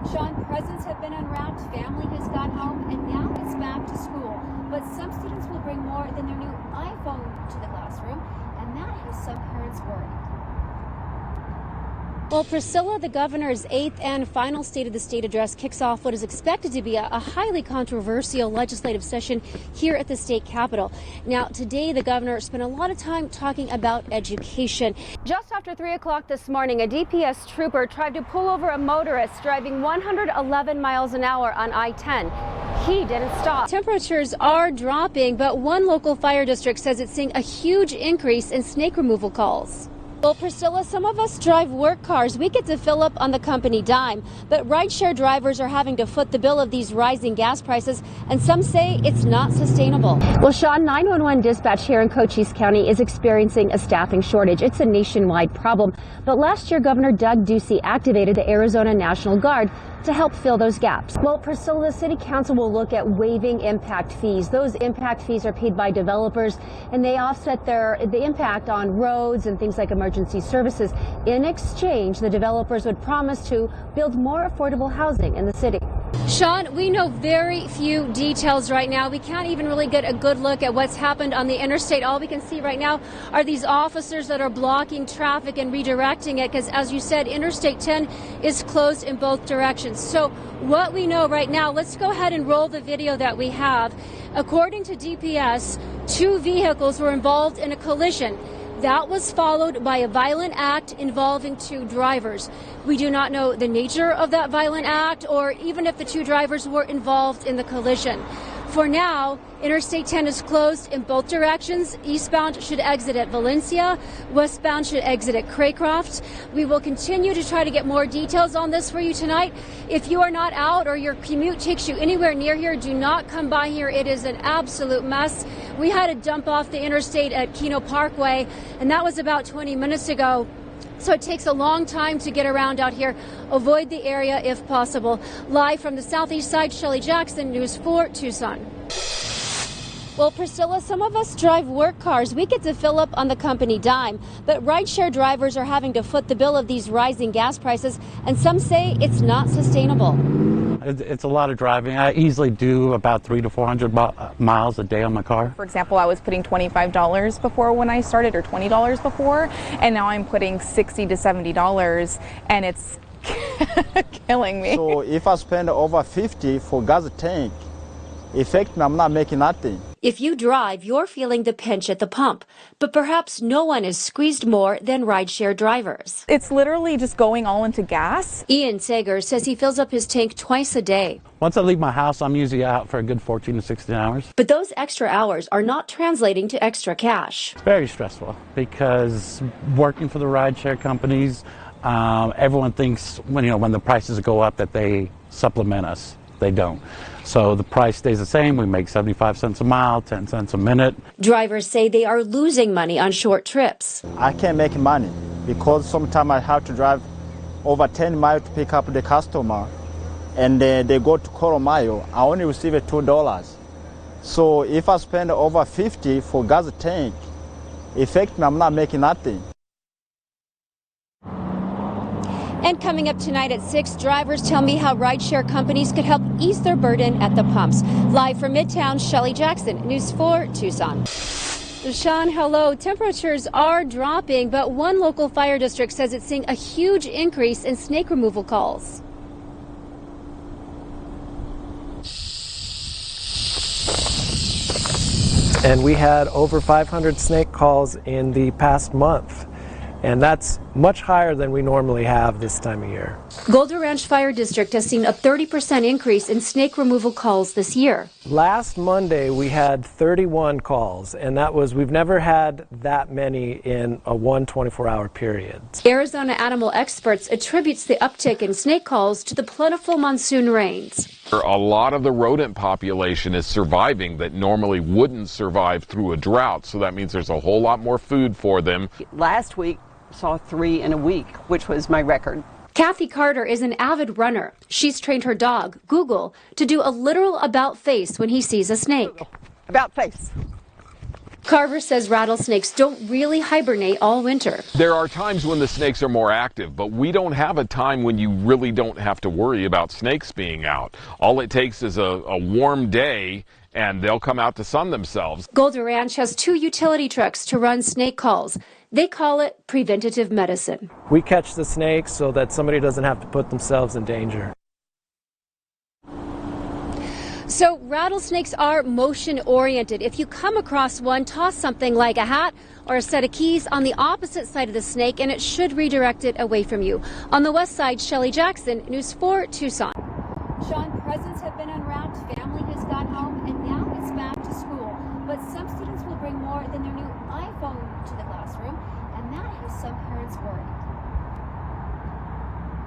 Sean, presents have been unwrapped, family has gone home, and now it's back to school. But some students will bring more than their new iPhone to the classroom, and that has some parents worried. Well, Priscilla, the governor's eighth and final State of the State address kicks off what is expected to be a highly controversial legislative session here at the state capitol. Now, today, the governor spent a lot of time talking about education. Just after 3 o'clock this morning, a DPS trooper tried to pull over a motorist driving 111 miles an hour on I-10. He didn't stop. Temperatures are dropping, but one local fire district says it's seeing a huge increase in snake removal calls. Well, Priscilla, some of us drive work cars. We get to fill up on the company dime, but rideshare drivers are having to foot the bill of these rising gas prices, and some say it's not sustainable. Well, Sean, 911 dispatch here in Cochise County is experiencing a staffing shortage. It's a nationwide problem, but last year Governor Doug Ducey activated the Arizona National Guard to help fill those gaps. Well, Priscilla, the City Council will look at waiving impact fees. Those impact fees are paid by developers, and they offset the impact on roads and things like emergency services. In exchange, the developers would promise to build more affordable housing in the city. Sean, we know very few details right now. We can't even really get a good look at what's happened on the interstate. All we can see right now are these officers that are blocking traffic and redirecting it because, as you said, Interstate 10 is closed in both directions. So what we know right now, let's go ahead and roll the video that we have. According to DPS, 2 vehicles were involved in a collision. That was followed by a violent act involving 2 drivers. We do not know the nature of that violent act or even if the 2 drivers were involved in the collision. For now, Interstate 10 is closed in both directions. Eastbound should exit at Valencia. Westbound should exit at Craycroft. We will continue to try to get more details on this for you tonight. If you are not out or your commute takes you anywhere near here, do not come by here. It is an absolute mess. We had to dump off the interstate at Keno Parkway, and that was about 20 minutes ago. So it takes a long time to get around out here. Avoid the area if possible. Live from the southeast side, Shelle Jackson, News 4, Tucson. Well, Priscilla, some of us drive work cars. We get to fill up on the company dime, but rideshare drivers are having to foot the bill of these rising gas prices, and some say it's not sustainable. It's a lot of driving. I easily do about 300 to 400 miles a day on my car. For example, I was putting $25 before when I started, or $20 before, and now I'm putting $60 to $70, and it's killing me. So if I spend over 50 for gas tank, effectively I'm not making nothing. If you drive, you're feeling the pinch at the pump, but perhaps no one is squeezed more than rideshare drivers. It's literally just going all into gas. Ian Sager says he fills up his tank twice a day. Once I leave my house, I'm usually out for a good 14 to 16 hours. But those extra hours are not translating to extra cash. It's very stressful because working for the rideshare companies, everyone thinks when the prices go up that they supplement us. They don't. So the price stays the same. We make 75 cents a mile, 10 cents a minute. Drivers say they are losing money on short trips. I can't make money because sometimes I have to drive over 10 miles to pick up the customer, and they go to quarter mile. I only receive $2. So if I spend over 50 for gas tank, effectively I'm not making nothing. And coming up tonight at 6, drivers tell me how rideshare companies could help ease their burden at the pumps. Live from Midtown, Shelle Jackson, News 4, Tucson. Sean, hello. Temperatures are dropping, but one local fire district says it's seeing a huge increase in snake removal calls. And we had over 500 snake calls in the past month. And that's much higher than we normally have this time of year. Golden Ranch Fire District has seen a 30% increase in snake removal calls this year. Last Monday we had 31 calls, and we've never had that many in a 24-hour period. Arizona animal experts attributes the uptick in snake calls to the plentiful monsoon rains. A lot of the rodent population is surviving that normally wouldn't survive through a drought, so that means there's a whole lot more food for them. Last week saw 3 in a week, which was my record. Kathy Carter is an avid runner. She's trained her dog, Google, to do a literal about face when he sees a snake. About face. Carver says rattlesnakes don't really hibernate all winter. There are times when the snakes are more active, but we don't have a time when you really don't have to worry about snakes being out. All it takes is a warm day and they'll come out to sun themselves. Golden Ranch has 2 utility trucks to run snake calls. They call it preventative medicine. We catch the snakes so that somebody doesn't have to put themselves in danger. So rattlesnakes are motion oriented. If you come across one, toss something like a hat or a set of keys on the opposite side of the snake and it should redirect it away from you. On the west side, Shelle Jackson, News 4 Tucson. Sean, presents have been unwrapped, family has gone home, and now it's back to school. But some students will bring more than their new iPhone to the classroom, and that has some parents worried.